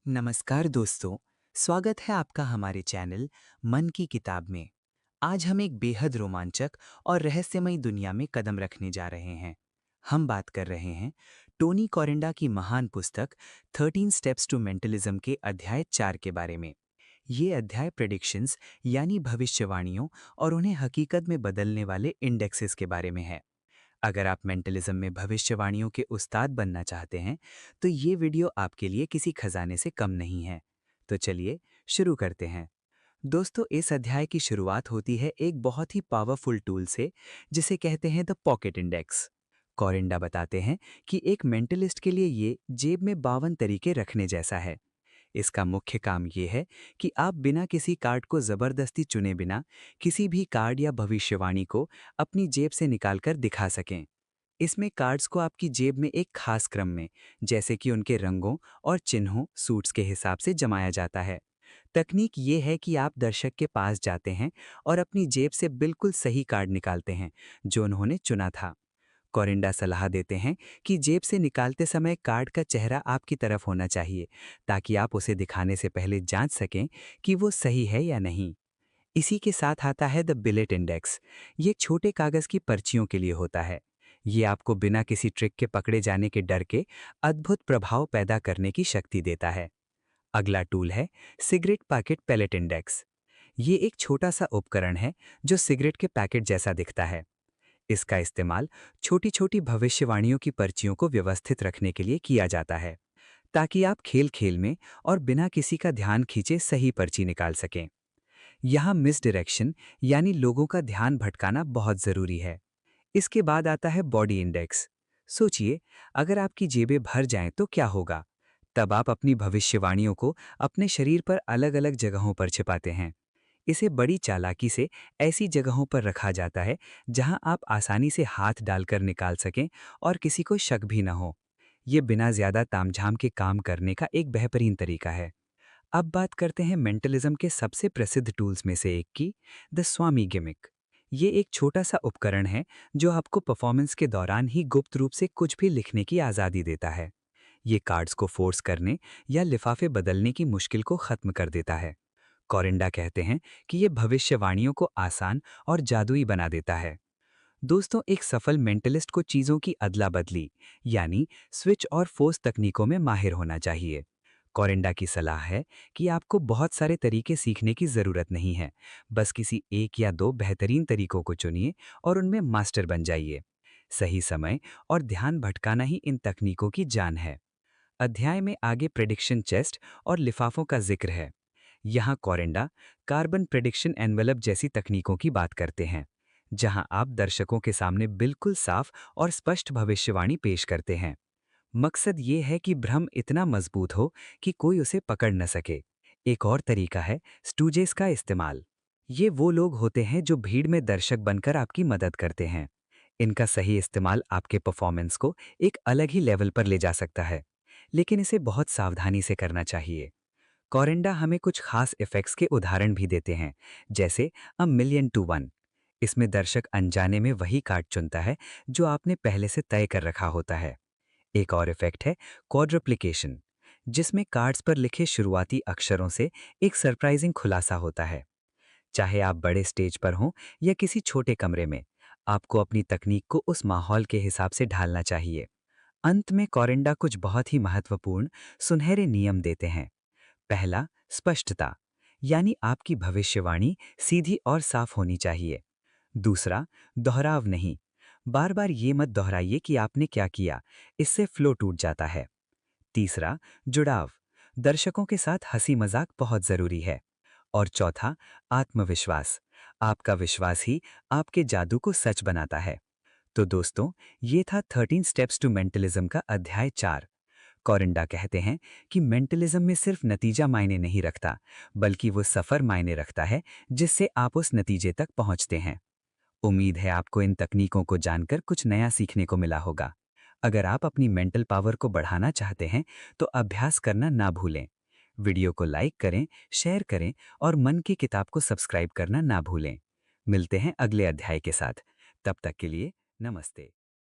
नमस्कार दोस्तों, स्वागत है आपका हमारे चैनल मन की किताब में। आज हम एक बेहद रोमांचक और रहस्यमयी दुनिया में कदम रखने जा रहे हैं। हम बात कर रहे हैं टोनी कॉरेंडा की महान पुस्तक 13 स्टेप्स टू मेंटलिज्म के अध्याय 4 के बारे में। ये अध्याय प्रेडिक्शंस यानी भविष्यवाणियों और उन्हें हकीकत में बदलने वाले इंडेक्सेस के बारे में है। अगर आप मेंटलिज्म में भविष्यवाणियों के उस्ताद बनना चाहते हैं, तो ये वीडियो आपके लिए किसी खजाने से कम नहीं है। तो चलिए शुरू करते हैं। दोस्तों, इस अध्याय की शुरुआत होती है एक बहुत ही पावरफुल टूल से, जिसे कहते हैं द पॉकेट इंडेक्स। कॉरिंडा बताते हैं कि एक मेंटलिस्ट के लिए ये जेब में 52 तरीके रखने जैसा है। इसका मुख्य काम ये है कि आप बिना किसी कार्ड को जबरदस्ती चुने बिना किसी भी कार्ड या भविष्यवाणी को अपनी जेब से निकालकर दिखा सकें। इसमें कार्ड्स को आपकी जेब में एक खास क्रम में, जैसे कि उनके रंगों और चिन्हों सूट्स के हिसाब से जमाया जाता है। तकनीक ये है कि आप दर्शक के पास जाते हैं और अपनी जेब से बिल्कुल सही कार्ड निकालते हैं जो उन्होंने चुना था। कोरिंडा सलाह देते हैं कि जेब से निकालते समय कार्ड का चेहरा आपकी तरफ होना चाहिए, ताकि आप उसे दिखाने से पहले जांच सकें कि वो सही है या नहीं। इसी के साथ आता है द बिलेट इंडेक्स। ये छोटे कागज की पर्चियों के लिए होता है। ये आपको बिना किसी ट्रिक के पकड़े जाने के डर के अद्भुत प्रभाव पैदा करने की शक्ति देता है। अगला टूल है सिगरेट पैकेट पैलेट इंडेक्स। ये एक छोटा सा उपकरण है जो सिगरेट के पैकेट जैसा दिखता है। इसका इस्तेमाल छोटी छोटी भविष्यवाणियों की पर्चियों को व्यवस्थित रखने के लिए किया जाता है, ताकि आप खेल खेल में और बिना किसी का ध्यान खींचे सही पर्ची निकाल सकें। यहाँ मिस डायरेक्शन यानी लोगों का ध्यान भटकाना बहुत जरूरी है। इसके बाद आता है बॉडी इंडेक्स। सोचिए, अगर आपकी जेबें भर जाएं तो क्या होगा। तब आप अपनी भविष्यवाणियों को अपने शरीर पर अलग अलग जगहों पर छिपाते हैं। इसे बड़ी चालाकी से ऐसी जगहों पर रखा जाता है जहां आप आसानी से हाथ डालकर निकाल सकें और किसी को शक भी न हो। ये बिना ज्यादा तामझाम के काम करने का एक बेहतरीन तरीका है। अब बात करते हैं मेंटलिज्म के सबसे प्रसिद्ध टूल्स में से एक की, द स्वामी गिमिक। ये एक छोटा सा उपकरण है जो आपको परफॉर्मेंस के दौरान ही गुप्त रूप से कुछ भी लिखने की आज़ादी देता है। ये कार्ड्स को फोर्स करने या लिफाफे बदलने की मुश्किल को खत्म कर देता है। कोरिंडा कहते हैं कि ये भविष्यवाणियों को आसान और जादुई बना देता है। दोस्तों, एक सफल मेंटलिस्ट को चीज़ों की अदला बदली यानी स्विच और फोर्स तकनीकों में माहिर होना चाहिए। कोरिंडा की सलाह है कि आपको बहुत सारे तरीके सीखने की ज़रूरत नहीं है। बस किसी एक या दो बेहतरीन तरीकों को चुनिए और उनमें मास्टर बन जाइए। सही समय और ध्यान भटकाना ही इन तकनीकों की जान है। अध्याय में आगे प्रेडिक्शन चेस्ट और लिफाफों का जिक्र है। यहाँ कोरिंडा कार्बन प्रेडिक्शन एनवेलप जैसी तकनीकों की बात करते हैं, जहां आप दर्शकों के सामने बिल्कुल साफ और स्पष्ट भविष्यवाणी पेश करते हैं। मकसद ये है कि भ्रम इतना मजबूत हो कि कोई उसे पकड़ न सके। एक और तरीका है स्टूजेस का इस्तेमाल। ये वो लोग होते हैं जो भीड़ में दर्शक बनकर आपकी मदद करते हैं। इनका सही इस्तेमाल आपके परफॉर्मेंस को एक अलग ही लेवल पर ले जा सकता है, लेकिन इसे बहुत सावधानी से करना चाहिए। कोरिंडा हमें कुछ खास इफेक्ट्स के उदाहरण भी देते हैं, जैसे अ मिलियन टू वन। इसमें दर्शक अनजाने में वही कार्ड चुनता है जो आपने पहले से तय कर रखा होता है। एक और इफेक्ट है क्वाड्रप्लिकेशन, जिसमें कार्ड्स पर लिखे शुरुआती अक्षरों से एक सरप्राइजिंग खुलासा होता है। चाहे आप बड़े स्टेज पर हों या किसी छोटे कमरे में, आपको अपनी तकनीक को उस माहौल के हिसाब से ढालना चाहिए। अंत में कोरिंडा कुछ बहुत ही महत्वपूर्ण सुनहरे नियम देते हैं। पहला, स्पष्टता, यानी आपकी भविष्यवाणी सीधी और साफ होनी चाहिए। दूसरा, दोहराव नहीं, बार बार ये मत दोहराइए कि आपने क्या किया, इससे फ्लो टूट जाता है। तीसरा, जुड़ाव, दर्शकों के साथ हंसी मजाक बहुत जरूरी है। और चौथा, आत्मविश्वास, आपका विश्वास ही आपके जादू को सच बनाता है। तो दोस्तों, ये था 13 स्टेप्स टू मेंटलिज्म का अध्याय 4। कोरिंडा कहते हैं कि मेंटलिज्म में सिर्फ नतीजा मायने नहीं रखता, बल्कि वो सफर मायने रखता है जिससे आप उस नतीजे तक पहुंचते हैं। उम्मीद है आपको इन तकनीकों को जानकर कुछ नया सीखने को मिला होगा। अगर आप अपनी मेंटल पावर को बढ़ाना चाहते हैं तो अभ्यास करना ना भूलें। वीडियो को लाइक करें, शेयर करें और मन की किताब को सब्सक्राइब करना ना भूलें। मिलते हैं अगले अध्याय के साथ। तब तक के लिए नमस्ते।